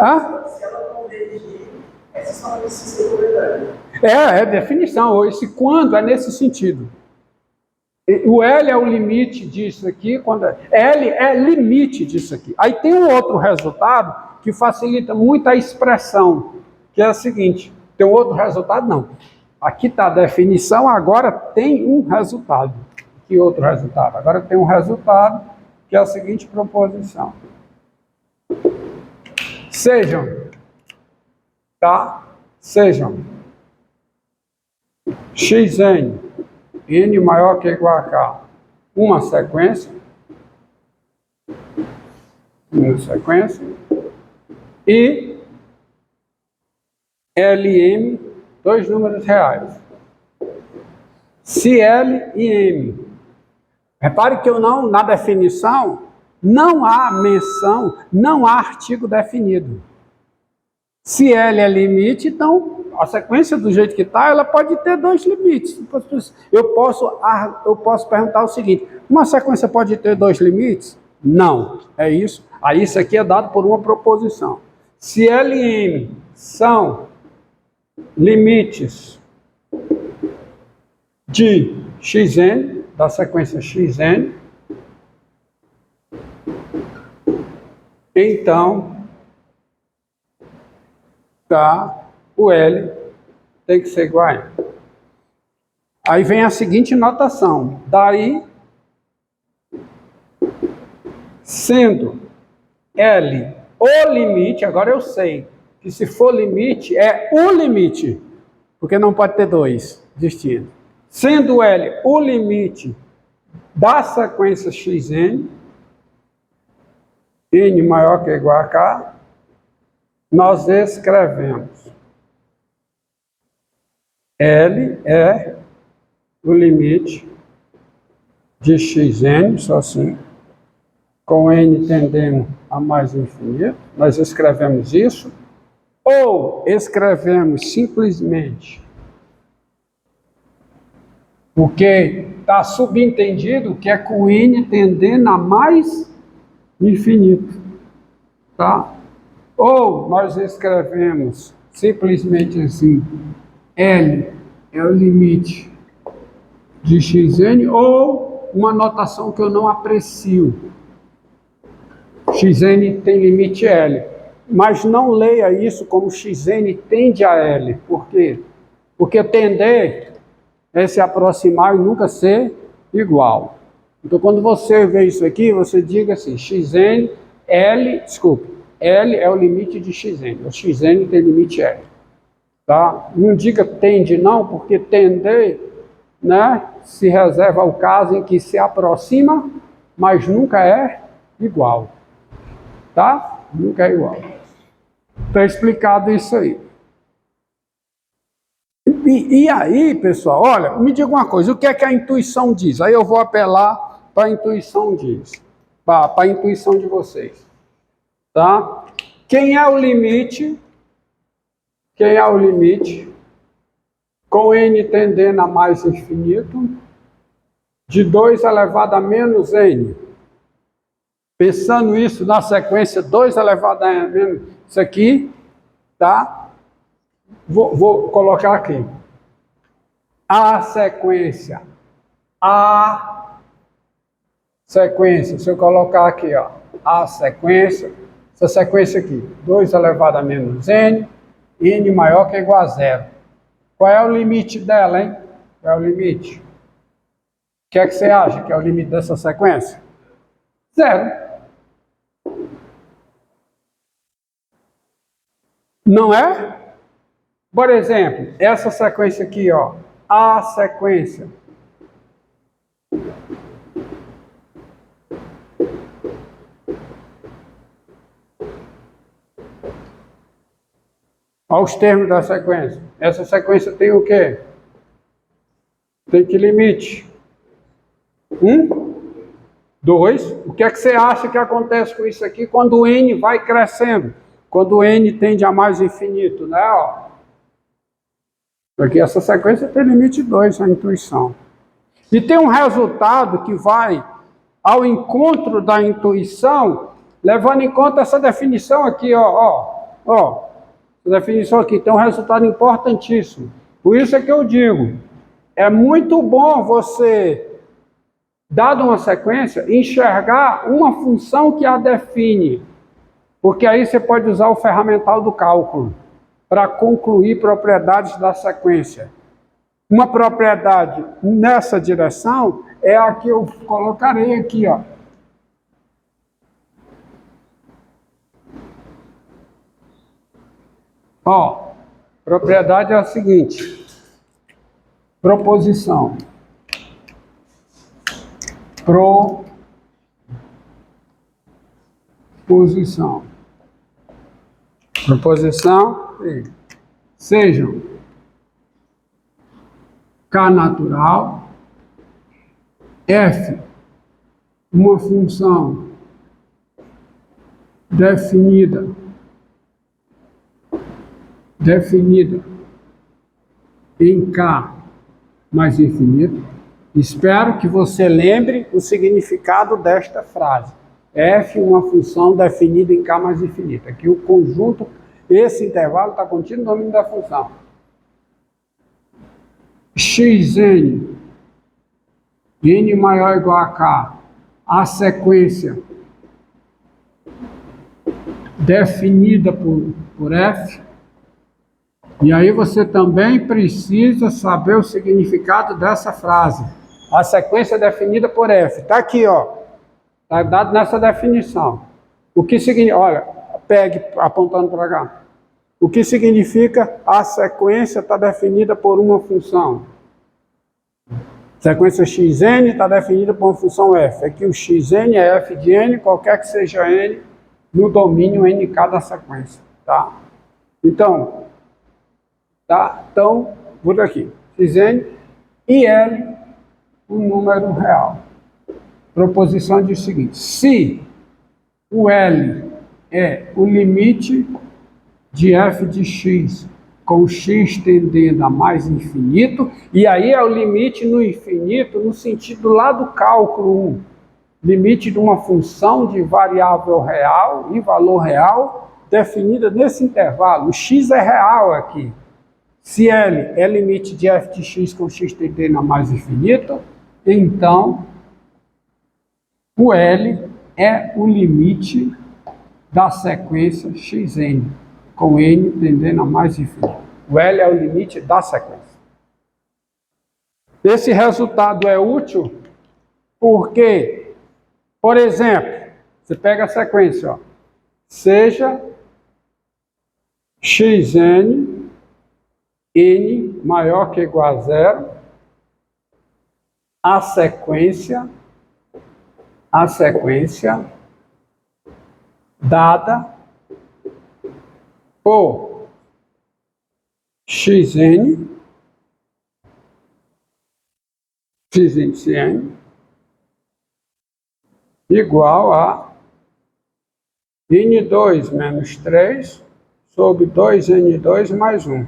Hã? É definição. Esse quando é nesse sentido. O L é o limite disso aqui, L é limite disso aqui. Aí tem um outro resultado que facilita muito a expressão, que é o seguinte, tem um outro resultado? Não. Aqui está a definição, agora tem um resultado. Que outro resultado? Agora tem um resultado, que é a seguinte proposição. Sejam, tá? Sejam xn, n maior que ou igual a k, uma sequência, e LM, dois números reais. Se L e M. Repare que na definição, não há menção, não há artigo definido. Se L é limite, então a sequência do jeito que está, ela pode ter dois limites. Eu posso perguntar o seguinte, uma sequência pode ter dois limites? Não, é isso. Aí isso aqui é dado por uma proposição. Se L e M são limites de xn, da sequência xn, então o L tem que ser igual a M. Aí vem a seguinte notação. Daí, sendo L o limite, agora eu sei que se for limite, é o limite, porque não pode ter dois distintos. Sendo L o limite da sequência xn, n maior que ou igual a k, nós escrevemos L é o limite de xn, só assim, com n tendendo a mais infinito, nós escrevemos isso, ou escrevemos simplesmente, porque está subentendido que é com n tendendo a mais infinito, tá? Ou nós escrevemos simplesmente assim, L é o limite de xn, ou uma notação que eu não aprecio. Xn tem limite L, mas não leia isso como xn tende a L. Por quê? Porque tender é se aproximar e nunca ser igual. Então, quando você vê isso aqui, você diga assim, xn, L é o limite de xn. O xn tem limite L. Tá? Não diga tende não, porque tender, né, se reserva ao caso em que se aproxima, mas nunca é igual. Tá? Nunca é igual. Está explicado isso aí. E aí, pessoal, olha, me diga uma coisa, o que é que a intuição diz? Aí eu vou apelar para a intuição para a intuição de vocês. Tá? Quem é o limite? Quem é o limite? Com n tendendo a mais infinito, de 2 elevado a menos n. Pensando isso na sequência 2 elevado a menos, isso aqui, tá? Vou colocar aqui. A sequência, se eu colocar aqui, ó, a sequência, essa sequência aqui, 2 elevado a menos n, n maior que ou igual a 0. Qual é o limite dela, hein? Qual é o limite? O que é que você acha que é o limite dessa sequência? 0. Não é? Por exemplo, essa sequência aqui, ó, a sequência. Olha os termos da sequência. Essa sequência tem o quê? Tem que limite? 1, 2. O que é que você acha que acontece com isso aqui quando o n vai crescendo? Quando o n tende a mais infinito, né? Ó. Porque essa sequência tem limite 2, a intuição. E tem um resultado que vai ao encontro da intuição levando em conta essa definição aqui, ó, essa definição aqui tem um resultado importantíssimo. Por isso é que eu digo, é muito bom você, dado uma sequência, enxergar uma função que a define, porque aí você pode usar o ferramental do cálculo para concluir propriedades da sequência. Uma propriedade nessa direção é a que eu colocarei aqui, ó. Ó, propriedade é a seguinte: proposição. Proposição, sejam K natural, F, uma função definida em K mais infinito. Espero que você lembre o significado desta frase. F, uma função definida em K mais infinito. Aqui o conjunto, esse intervalo está contido no domínio da função. Xn, n maior ou igual a K, a sequência definida por F. E aí você também precisa saber o significado dessa frase. A sequência definida por F. Está aqui, ó. Está dado nessa definição. O que significa? Olha, pegue apontando para cá. O que significa a sequência está definida por uma função? Sequência Xn está definida por uma função F. Aqui o Xn é F de n, qualquer que seja n, no domínio nk da sequência. Tá? Então, por aqui. Xn e L, um número real. Proposição diz o seguinte: se o L é o limite de f de x com x tendendo a mais infinito, e aí é o limite no infinito no sentido lá do cálculo 1, limite de uma função de variável real e valor real definida nesse intervalo. O x é real aqui. Se L é limite de f de x com x tendendo a mais infinito, então o L é o limite da sequência Xn, com n tendendo a mais infinito. O L é o limite da sequência. Esse resultado é útil porque, por exemplo, você pega a sequência, ó, seja Xn, n maior que ou igual a zero, a sequência dada por Xn igual a N2 menos 3 sobre 2N2 mais 1.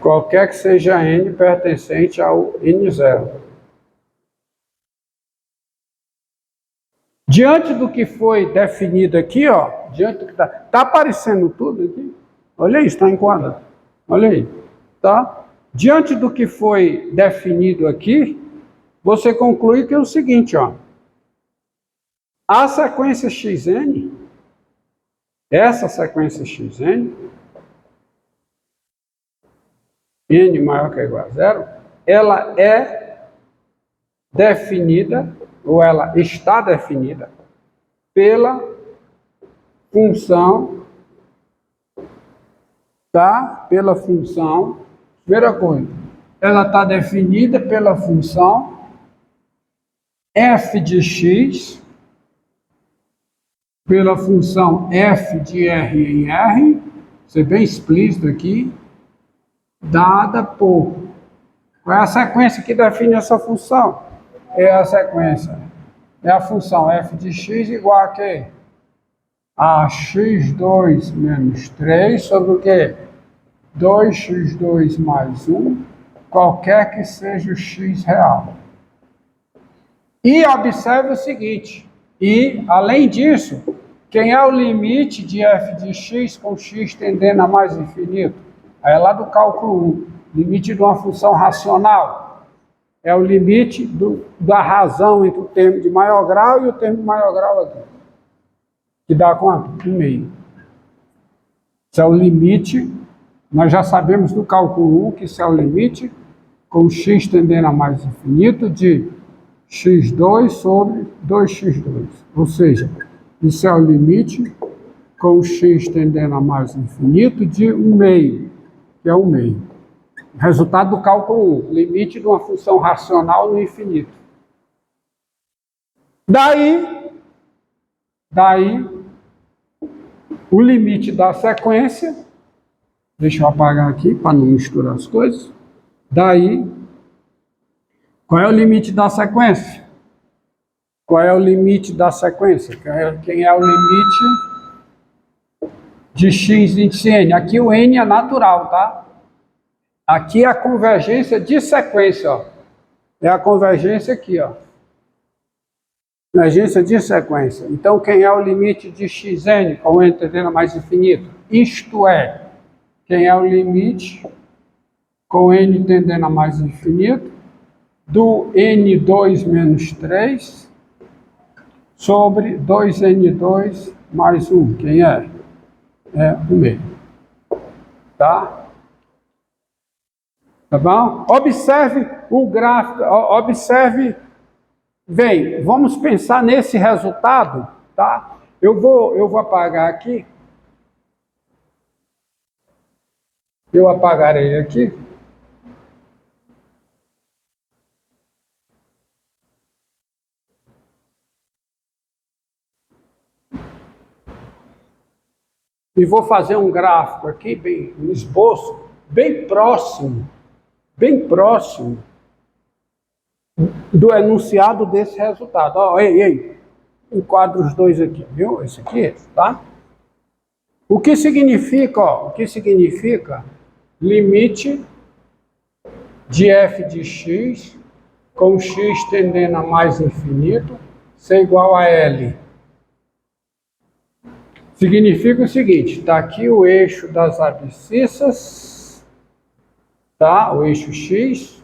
Qualquer que seja N pertencente ao N0. Diante do que foi definido aqui, ó, diante do que tá aparecendo tudo aqui. Olha isso, está enquadrado. Olha aí, tá? Diante do que foi definido aqui, você conclui que é o seguinte, ó. A sequência Xn, essa sequência Xn, n maior que ou igual a zero, ela é definida, ou ela está definida, pela função, tá? Pela função, primeira coisa, ela está definida pela função f de x, pela função f de r em r, ser bem explícito aqui, dada por... Qual é a sequência que define essa função? É a sequência, é a função f de x igual a quê? A x2 menos 3 sobre o quê? 2x2 mais 1, qualquer que seja o x real. E observe o seguinte, E, além disso, quem é o limite de f de x com x tendendo a mais infinito? Aí é lá do cálculo 1. Limite de uma função racional. É o limite da razão entre o termo de maior grau e o termo de maior grau aqui. Que dá quanto? 1,5. Isso é o limite. Nós já sabemos do cálculo 1 que isso é o limite com x tendendo a mais infinito de x2 sobre 2x2. Ou seja, isso é o limite com x tendendo a mais infinito de 1,5, que é 1,5. Resultado do cálculo 1, limite de uma função racional no infinito. Daí, o limite da sequência, deixa eu apagar aqui para não misturar as coisas. Daí, qual é o limite da sequência? Qual é o limite da sequência? Quem é o limite de x índice n? Aqui o n é natural, tá? Aqui é a convergência de sequência, ó. É a convergência aqui, ó. Convergência de sequência. Então, quem é o limite de xn com n tendendo a mais infinito? Isto é, quem é o limite com n tendendo a mais infinito do n2 menos 3 sobre 2n2 mais 1. Quem é? É 1,5. Tá? Tá bom? Observe o gráfico, observe. Bem, vamos pensar nesse resultado, tá? Eu vou apagar aqui. Eu apagarei aqui. E vou fazer um gráfico aqui, um esboço, bem próximo do enunciado desse resultado. Ó, ei, enquadro os dois aqui, viu? Esse aqui, tá? O que significa, ó, o que significa limite de f de x com x tendendo a mais infinito ser igual a L. Significa o seguinte, está aqui o eixo das abscissas, tá? O eixo x,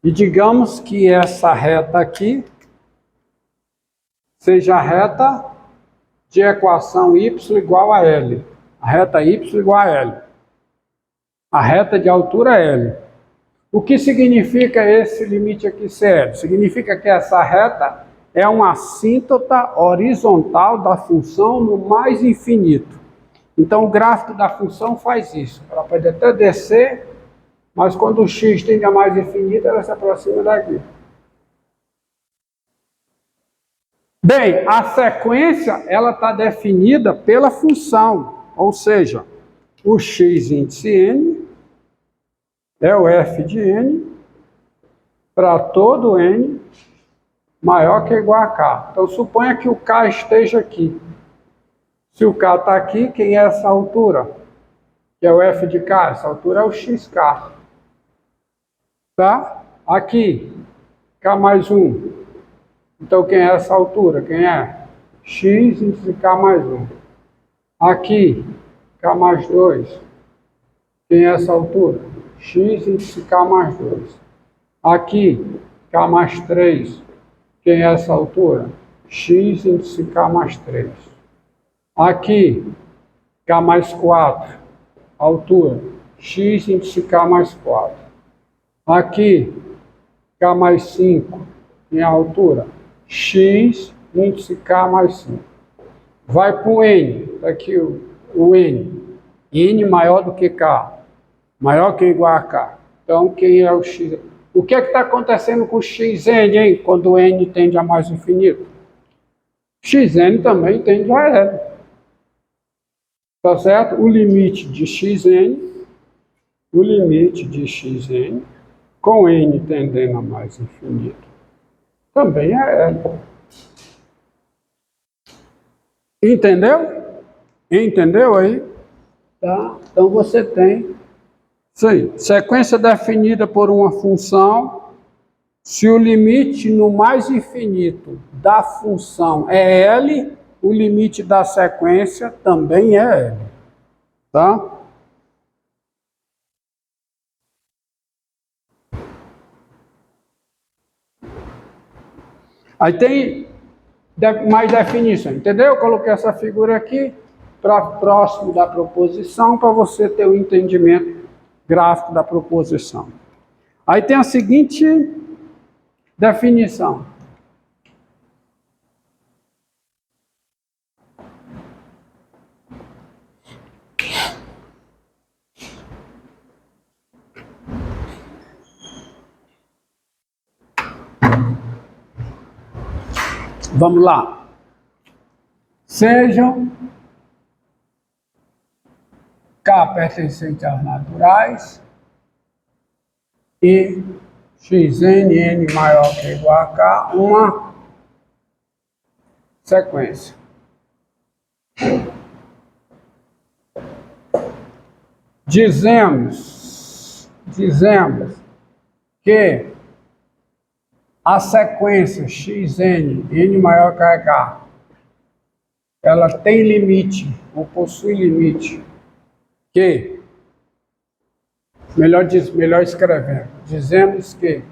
e digamos que essa reta aqui seja a reta de equação y igual a L. A reta y igual a L. A reta de altura L. O que significa esse limite aqui ser L? Significa que essa reta é uma assíntota horizontal da função no mais infinito. Então, o gráfico da função faz isso. Ela pode até descer, mas quando o x tende a mais infinito, ela se aproxima daqui. Bem, a sequência ela está definida pela função, ou seja, o x índice n é o f de n para todo n maior que ou igual a k. Então, suponha que o k esteja aqui. Se o k está aqui, quem é essa altura? Que é o f de k. Essa altura é o xk. Tá? Aqui, k mais 1. Então, quem é essa altura? Quem é? X índice k mais 1. Aqui, k mais 2. Quem é essa altura? X índice k mais 2. Aqui, k mais 3. Quem é essa altura? X índice k mais 3. Aqui, k mais 4. Altura, x índice k mais 4. Aqui, k mais 5. Quem é a altura? X índice k mais 5. Vai para o n. Está aqui o n. N maior do que k. Maior que ou igual a k. Então, quem é o x? O que é que está acontecendo com o xn, hein? Quando o n tende a mais infinito? Xn também tende a L. Tá certo? O limite de xn com n tendendo a mais infinito também é L. Entendeu? Entendeu aí? Tá? Então você tem isso aí. Sequência definida por uma função Se o limite no mais infinito da função é L, o limite da sequência também é L. Tá? Aí tem mais definição, entendeu? Eu coloquei essa figura aqui próximo da proposição para você ter o entendimento gráfico da proposição. Aí tem a seguinte definição. Vamos lá. Sejam K pertencente aos naturais e Xn, N maior que ou igual a K, uma sequência. Dizemos que a sequência Xn, N maior que K, ela tem limite, ou possui limite, que, melhor escrevendo, dizemos que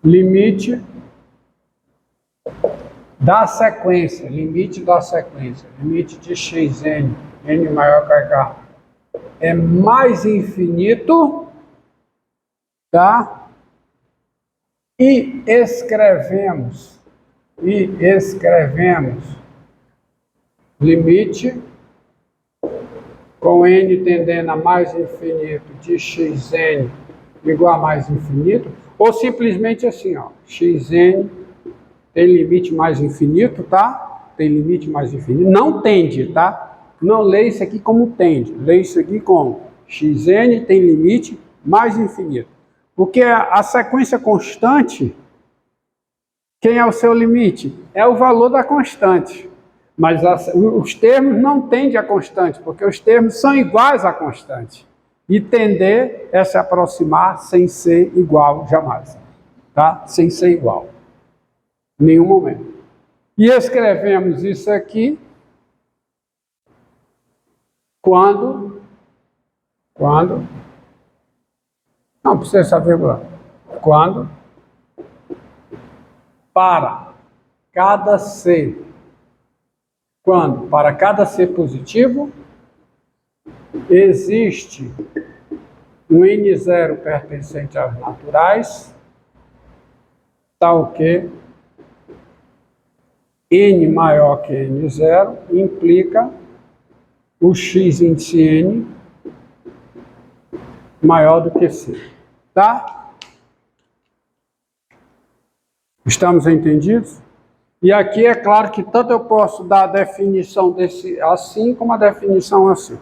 limite da sequência, limite de Xn, N maior que K, é mais infinito, tá? E escrevemos limite com n tendendo a mais infinito de Xn igual a mais infinito, ou simplesmente assim, ó, Xn tem limite mais infinito, tá? Tem limite mais infinito, não tende, tá? Não lê isso aqui como tende, lê isso aqui como Xn tem limite mais infinito. Porque a sequência constante, quem é o seu limite? É o valor da constante. Mas os termos não tendem a constante, porque os termos são iguais à constante. E tender é se aproximar sem ser igual jamais. Tá? Sem ser igual. Em nenhum momento. E escrevemos isso aqui quando não precisa essa vírgula. Quando para cada C positivo existe um N0 pertencente aos naturais, tal que N maior que N0 implica o X índice N maior do que C. Tá? Estamos entendidos? E aqui é claro que tanto eu posso dar a definição desse assim, como a definição assim.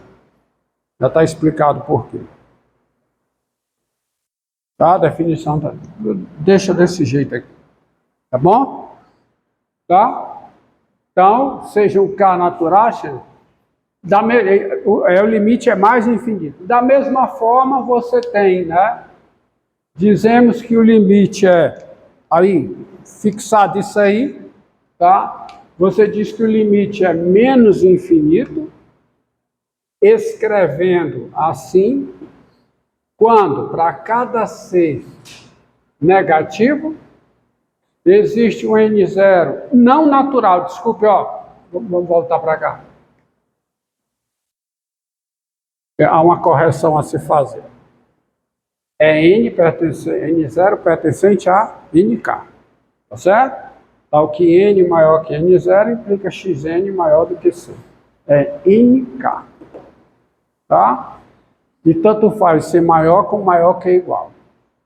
Já está explicado por quê. Tá? A definição tá... deixa desse jeito aqui. Tá bom? Tá? Então, seja um K natural, o limite é mais infinito. Da mesma forma, você tem, né? Dizemos que o limite é aí, fixado isso aí, tá? Você diz que o limite é menos infinito, escrevendo assim, quando para cada C negativo, existe um N0 não natural, desculpe, ó, vamos voltar para cá. Há uma correção a se fazer. É N0 pertencente a NK. Tá certo? Tal que N maior que N0 implica Xn maior do que C. É NK. Tá? E tanto faz ser maior como maior que igual.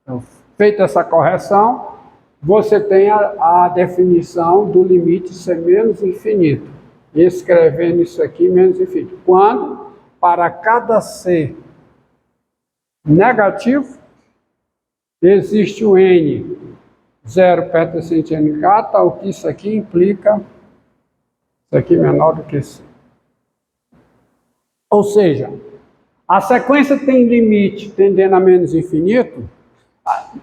Então, feita essa correção, você tem a definição do limite ser menos infinito. Escrevendo isso aqui, menos infinito. Quando, para cada C negativo, existe o N0 pertencente a NK, tal que isso aqui implica isso aqui menor do que C. Ou seja, a sequência tem limite tendendo a menos infinito,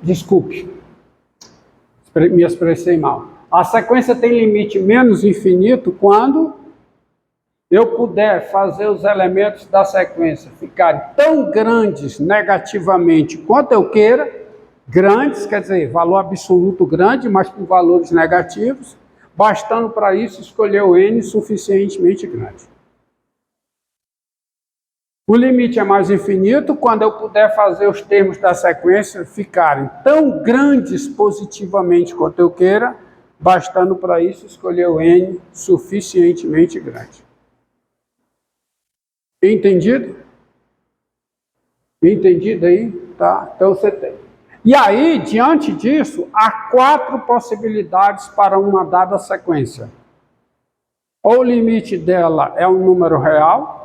desculpe, Me expressei mal. A sequência tem limite menos infinito quando eu puder fazer os elementos da sequência ficarem tão grandes negativamente quanto eu queira, grandes, quer dizer, valor absoluto grande, mas com valores negativos, bastando para isso escolher o n suficientemente grande. O limite é mais infinito quando eu puder fazer os termos da sequência ficarem tão grandes positivamente quanto eu queira, bastando para isso escolher o n suficientemente grande. Entendido? Entendido aí? Tá? Então você tem. E aí, diante disso, há 4 possibilidades para uma dada sequência. Ou o limite dela é um número real,